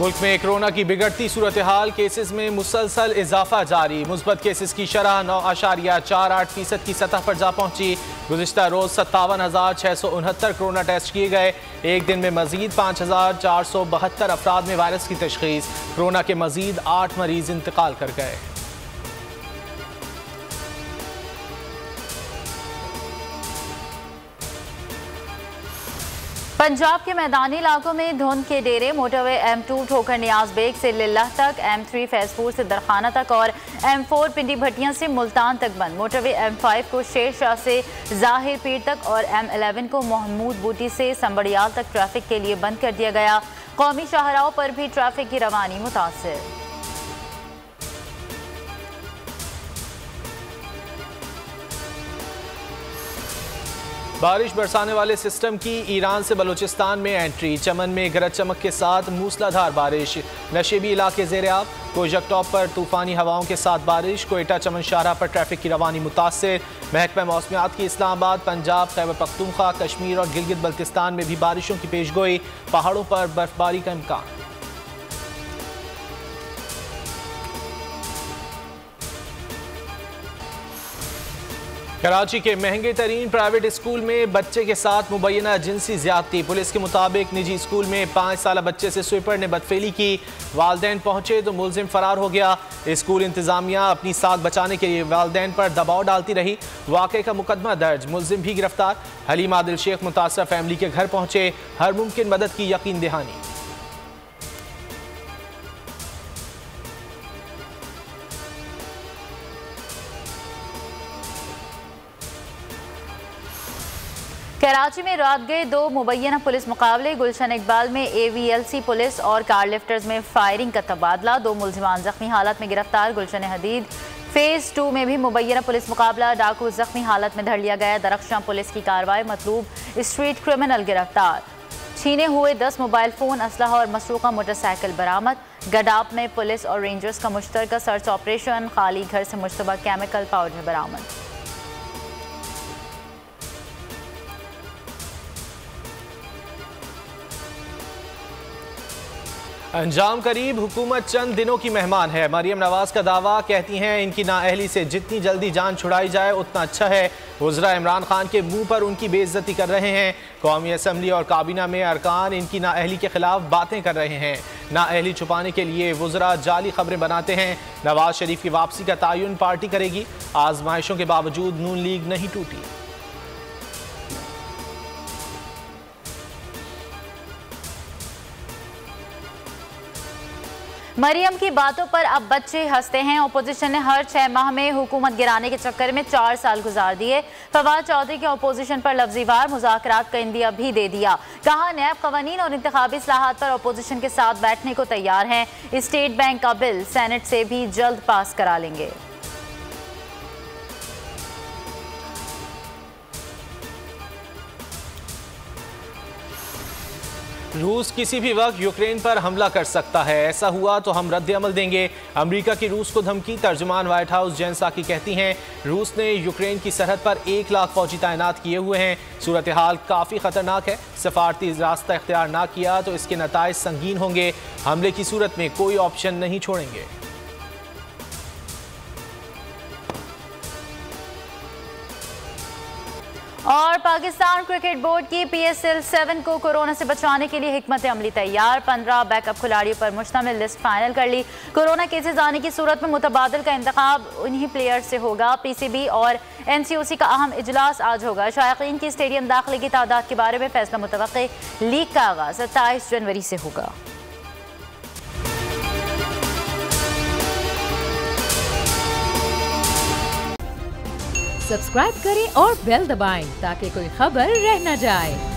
मुल्क में कोरोना की बिगड़ती सूरत हाल, केसेस में मुसलसल इजाफा जारी। मुस्बत केसेस की शरह 9.48% की सतह पर जा पहुंची। गुज़िश्ता रोज 57,669 कोरोना टेस्ट किए गए। एक दिन में मजीद 5,472 अफराद में वायरस की तशखीस। कोरोना के मजीद 8 मरीज इंतकाल कर गए। पंजाब के मैदानी इलाकों में धुंध के डेरे। मोटरवे M2 ठोकर नियाज बेग से लिल्लाह तक, M3 फैजपुर से दरखाना तक और M4 पिंडी भट्टियां से मुल्तान तक बंद। मोटरवे M5 को शेर शाह से जाहिर पीर तक और M11 को महमूद बूटी से संबड़ियाल तक ट्रैफिक के लिए बंद कर दिया गया। कौमी शाहराओं पर भी ट्रैफिक की रवानी मुतासिर। बारिश बरसाने वाले सिस्टम की ईरान से बलूचिस्तान में एंट्री। चमन में गरज चमक के साथ मूसलाधार बारिश। नशेबी इलाके ज़ेर-ए-आब। कोजक टॉप पर तूफानी हवाओं के साथ बारिश। कोयटा चमन शाहराह पर ट्रैफिक की रवानी मुतासिर। महकमा मौसमियात की इस्लामाबाद, पंजाब, खैबर पख्तूनख्वा, कश्मीर और गिलगित बल्तिस्तान में भी बारिशों की पेशगोई। पहाड़ों पर बर्फबारी का इम्कान। कराची के महंगे तरीन प्राइवेट स्कूल में बच्चे के साथ मुबैना जिनसी ज्यादती। पुलिस के मुताबिक निजी स्कूल में 5 साल बच्चे से स्वीपर ने बदफेली की। वालदैन पहुंचे तो मुलजिम फरार हो गया। स्कूल इंतजामिया अपनी साख बचाने के लिए वालदैन पर दबाव डालती रही। वाक़े का मुकदमा दर्ज, मुलजिम भी गिरफ्तार। हलीम आदिल शेख मुतासरा फैमिली के घर पहुंचे, हर मुमकिन मदद की यकीन दहानी। कराची में रात गए 2 मुबैना पुलिस मुकाबले। गुलशन इकबाल में AVLC पुलिस और कार लिफ्टर्स में फायरिंग का तबादला। 2 मुलजिमान जख्मी हालत में गिरफ्तार। गुलशन हदीद फेज 2 में भी मुबैना पुलिस मुकाबला। डाकू जख्मी हालत में धर लिया गया। दरख्शां पुलिस की कार्रवाई, मतलूब स्ट्रीट क्रिमिनल गिरफ्तार। छीने हुए 10 मोबाइल फ़ोन, असलहा और मसरूका मोटरसाइकिल बरामद। गडाप में पुलिस और रेंजर्स का मुश्तरका सर्च ऑपरेशन। खाली घर से मुश्तबा केमिकल पाउडर बरामद। अंजाम करीब, हुकूमत चंद दिनों की मेहमान है। मरियम नवाज का दावा, कहती हैं इनकी नाअहली से जितनी जल्दी जान छुड़ाई जाए उतना अच्छा है। वज़रा इमरान खान के मुंह पर उनकी बेइज्जती कर रहे हैं। कौमी असम्बली और काबीना में अरकान इनकी नाअहली के खिलाफ बातें कर रहे हैं। नाअहली छुपाने के लिए वज़रा जाली खबरें बनाते हैं। नवाज शरीफ की वापसी का तयन पार्टी करेगी। आजमाइशों के बावजूद नून लीग नहीं टूटी। मरियम की बातों पर अब बच्चे हंसते हैं। अपोजिशन ने हर 6 माह में हुकूमत गिराने के चक्कर में 4 साल गुजार दिए। फवाद चौधरी के अपोजिशन पर लफ्जी वार मुज़ाकरात का इंदिया भी दे दिया। कहा नैब कवानीन और इंतखाबी इस्लाहात पर अपोजिशन के साथ बैठने को तैयार हैं। स्टेट बैंक का बिल सेनेट से भी जल्द पास करा लेंगे। रूस किसी भी वक्त यूक्रेन पर हमला कर सकता है। ऐसा हुआ तो हम रद्द अमल देंगे। अमेरिका की रूस को धमकी। तर्जुमान व्हाइट हाउस जेन साकी कहती हैं रूस ने यूक्रेन की सरहद पर 1 लाख फौजी तैनात किए हुए हैं। सूरत हाल काफ़ी ख़तरनाक है। सफारती रास्ता इख्तियार ना किया तो इसके नताइज संगीन होंगे। हमले की सूरत में कोई ऑप्शन नहीं छोड़ेंगे। और पाकिस्तान क्रिकेट बोर्ड की PSL 7 को कोरोना से बचाने के लिए हिकमत अमली तैयार। 15 बैकअप खिलाड़ियों पर मुश्तमिल लिस्ट फाइनल कर ली। कोरोना केसेस आने की सूरत में मुतबादिल का इंतखाब उन्हीं प्लेयर्स से होगा। PCB और NCOC का अहम इजलास आज होगा। शायकीन की स्टेडियम दाखिले की तादाद के बारे में फैसला मुतवक्के। लीग का आगाज 27 जनवरी से होगा। सब्सक्राइब करें और बेल दबाएं ताकि कोई खबर रह न जाए।